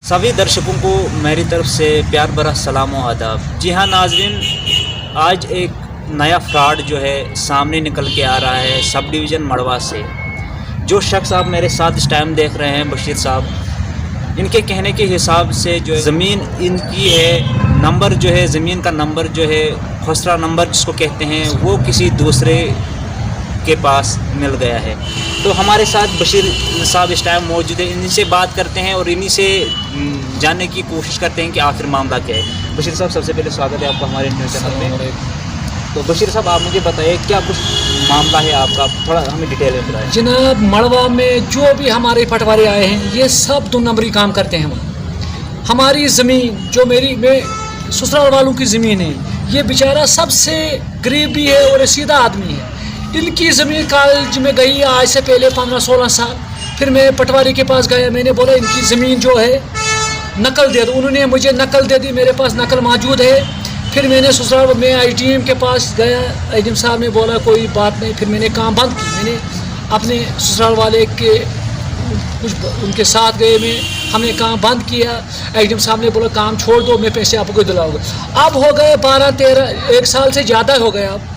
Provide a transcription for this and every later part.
सभी दर्शकों को मेरी तरफ से प्यार भरा सलाम व आदाब। जी हाँ नाजरीन, आज एक नया फ्रॉड जो है सामने निकल के आ रहा है सब डिवीज़न मड़वा से। जो शख्स आप मेरे साथ इस टाइम देख रहे हैं बशीर साहब, इनके कहने के हिसाब से जो ज़मीन इनकी है, नंबर जो है ज़मीन का नंबर जो है खसरा नंबर जिसको कहते हैं, वो किसी दूसरे के पास मिल गया है। तो हमारे साथ बशीर साहब इस टाइम मौजूद है, इन्हीं से बात करते हैं और इन्हीं से जानने की कोशिश करते हैं कि आखिर मामला क्या है। बशीर साहब सबसे पहले स्वागत है आपका हमारे न्यूज़ चैनल में। तो बशीर साहब आप मुझे बताइए क्या कुछ मामला है आपका, थोड़ा हमें डिटेल में बताएं। जनाब, मड़वा में जो भी हमारे पटवारी आए हैं ये सब 2 नंबरी काम करते हैं। हमारी ज़मीन जो मैं ससुराल वालों की ज़मीन है, ये बेचारा सबसे गरीब भी है और सीधा आदमी है। इनकी ज़मीन कॉलेज में गई आज से पहले 15-16 साल। फिर मैं पटवारी के पास गया, मैंने बोला इनकी ज़मीन जो है नकल दे दो। उन्होंने मुझे नकल दे दी, मेरे पास नकल मौजूद है। फिर मैंने ससुराल में IDM के पास गया, IDM साहब ने बोला कोई बात नहीं। फिर मैंने काम बंद की, मैंने अपने ससुराल वाले के कुछ उनके साथ गए, हमने काम बंद किया। IDM साहब ने बोला काम छोड़ दो, मैं पैसे आपको दिलाऊंगा। अब हो गए 12-13 1 साल से ज़्यादा हो गया। अब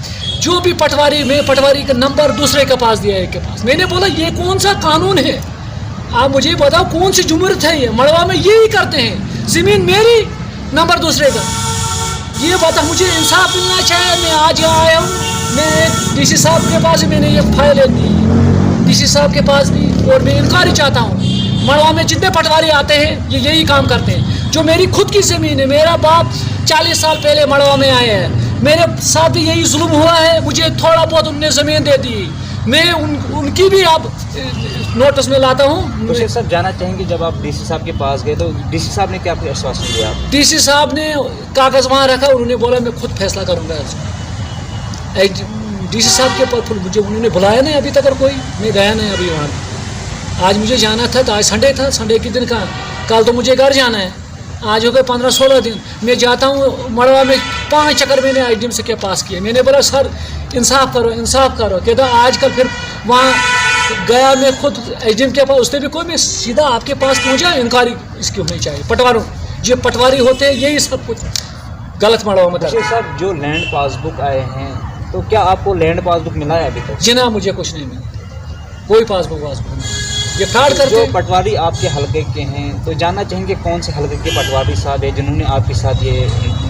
जो भी पटवारी का नंबर दूसरे के पास दिया, एक के पास। मैंने बोला ये कौन सा कानून है, आप मुझे बताओ कौन सी जुमूरत है ये? मड़वा में यही करते हैं, ज़मीन मेरी नंबर दूसरे का। ये बता, मुझे इंसाफ मिलना चाहिए। मैं आज आया हूँ, मैं DC साहब के पास मैंने ये फाइल दी, DC साहब के पास भी, और मैं इंक्वायरी चाहता हूँ। मड़वा में जितने पटवारी आते हैं ये यही काम करते हैं। जो मेरी खुद की ज़मीन है, मेरा बाप 40 साल पहले मड़वा में आए हैं, मेरे साथ भी यही जुल्म हुआ है। मुझे थोड़ा बहुत उनने ज़मीन दे दी, मैं उनकी भी अब नोटिस में लाता हूँ। बशीर साहब जानना चाहेंगे, जब आप DC साहब के पास गए तो DC साहब ने क्या आश्वासन दिया? DC साहब ने कागज़ वहाँ रखा, उन्होंने बोला मैं खुद फैसला करूँगा। DC साहब के पास मुझे उन्होंने बुलाया नहीं अभी तक, और कोई मैं गया नहीं अभी वहाँ। आज मुझे जाना था, तो आज संडे था, संडे के दिन का कल तो मुझे घर जाना है। आज हो गए 15-16 दिन, मैं जाता हूँ मड़वा में 5 चक्कर मैंने IDM से के पास किए। मैंने बोला सर इंसाफ करो, इंसाफ करो। कहता आजकल फिर वहाँ गया, मैं खुद IDM के पास, उसने भी कोई, मैं सीधा आपके पास पहुँचा। इंक्वायरी इसकी होनी चाहिए। पटवारों जो पटवारी होते हैं यही सब कुछ गलत मड़वा में। बशीर साहब जो लैंड पासबुक आए हैं, तो क्या आपको लैंड पासबुक मिला है अभी तक? जी ना, मुझे कुछ नहीं मिला, कोई पासबुक नहीं। ये फ्रॉड करते जो पटवारी आपके हलके के हैं, तो जानना चाहेंगे कौन से हलके के पटवारी साहब है जिन्होंने आपके साथ ये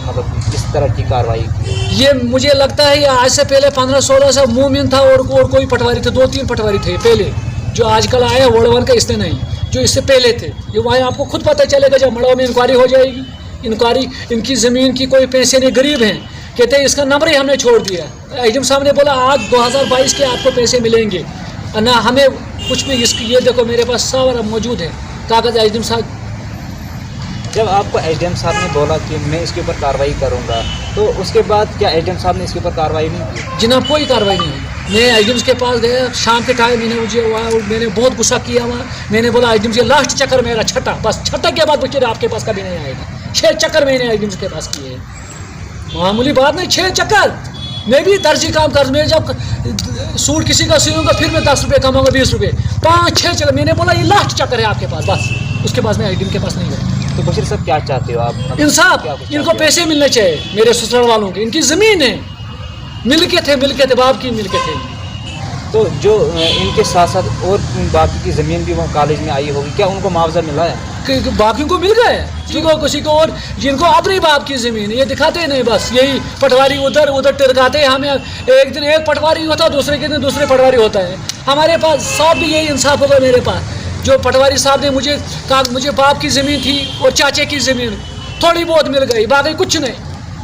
मतलब इस तरह की कार्रवाई की? ये मुझे लगता है ये आज से पहले 15-16 से मोमिन था और कोई पटवारी थे, 2-3 पटवारी थे पहले। जो आजकल आए वर्ल्ड 1 का इससे नहीं, जो इससे पहले थे। ये वहाँ आपको खुद पता चलेगा जब मड़वा में इंक्वायरी हो जाएगी। इंक्वायरी इनकी ज़मीन की कोई पैसे नहीं, गरीब हैं, कहते हैं इसका नंबर ही हमने छोड़ दिया। IDM साहब ने बोला आज 2022 के आपको पैसे मिलेंगे ना, हमें कुछ भी इसकी, ये देखो मेरे पास सारा मौजूद है कागज़। IDM साहब जब आपको IDM साहब ने बोला कि मैं इसके ऊपर कार्रवाई करूंगा, तो उसके बाद क्या IDM साहब ने इसके ऊपर कार्रवाई नहीं की? जनाब कोई कार्रवाई नहीं हुई। मैं IDM के पास गया शाम के टाइम, मैंने बहुत गुस्सा किया वहाँ। मैंने बोला IDM से लास्ट चक्कर मेरा छठा, बस छठा के बाद बच्चे आपके पास कभी नहीं आएगा। 6 चक्कर मैंने IDM के पास किए, मामूली बात नहीं, 6 चक्कर। मैं भी दर्जी काम कर, मैं जब सूट किसी का सिलूँगा फिर मैं 10 रुपये कमाऊँगा, 20 रुपये, 5-6 चक्कर। मैंने बोला ये लास्ट चक्कर है आपके पास, बस उसके पास मैं IDM के पास नहीं गया। तो बशीर साहब क्या चाहते हो आप? इंसाफ, इनको पैसे मिलने चाहिए, मेरे ससुराल वालों के। इनकी ज़मीन है, मिलके थे बाप की मिलके थे। तो जो इनके साथ साथ और बाकी की ज़मीन भी वहाँ कॉलेज में आई होगी, क्या उनको मुआवजा मिला है? बाकी को मिल गए, किसी को और जिनको अपने बाप की ज़मीन है ये दिखाते नहीं, बस यही पटवारी उधर टिरकाते हैं हमें। एक दिन एक पटवारी होता है, दूसरे के दिन दूसरे पटवारी होता है। हमारे पास सब भी यही इंसाफ होगा। मेरे पास जो पटवारी साहब ने मुझे कहा, मुझे बाप की ज़मीन थी और चाचे की ज़मीन थोड़ी बहुत मिल गई, बाकी कुछ नहीं।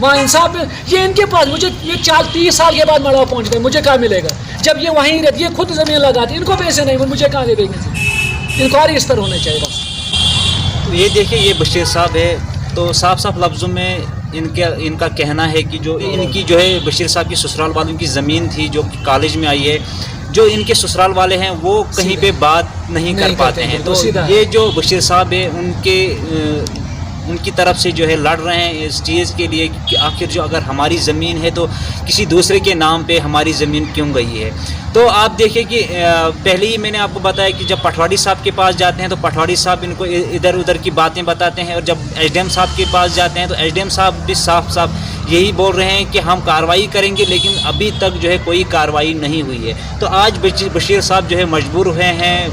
वहाँ इंसाफ में ये इनके पास, मुझे ये 30 साल के बाद मड़वा पहुँच गए, मुझे कहाँ मिलेगा जब ये वहीं रहती है, खुद ज़मीन लगाती, इनको पैसे नहीं, मुझे कहाँ दे देंगे? इंक्वायरी इस पर होनी चाहिए बस। तो ये देखिए, ये बशीर साहब है, तो साफ साफ लफ्ज़ों में इनका कहना है कि जो इनकी जो है बशीर साहब की ससुराल वालों की ज़मीन थी जो कॉलेज में आई है, जो इनके ससुराल वाले हैं वो कहीं पे बात नहीं कर पाते हैं। तो ये जो बशीर साहब है उनके ان کی طرف سے جو ہے لڑ رہے ہیں اس چیز کے لیے کہ آخر جو اگر ہماری زمین ہے تو کسی دوسرے کے نام پہ ہماری زمین کیوں گئی ہے. تو آپ دیکھیں کہ پہلے ہی میں نے آپ کو بتایا کہ جب پٹواری صاحب کے پاس جاتے ہیں تو پٹواری صاحب ان کو ادھر ادھر کی باتیں بتاتے ہیں, اور جب ایس ڈی ایم صاحب کے پاس جاتے ہیں تو ایس ڈی ایم صاحب بھی صاف یہی بول رہے ہیں کہ ہم کارروائی کریں گے, لیکن ابھی تک جو ہے کوئی کارروائی نہیں ہوئی ہے. تو آج بشیر صاحب جو ہے مجبور ہوئے ہیں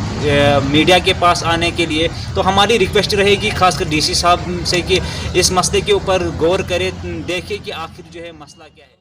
میڈیا کے پاس آنے کے لیے. تو ہماری ریکویسٹ رہے گی خاص کر ڈی سی صاحب سے کہ اس مسئلے کے اوپر غور کرے, دیکھے کہ آخر جو ہے مسئلہ کیا ہے.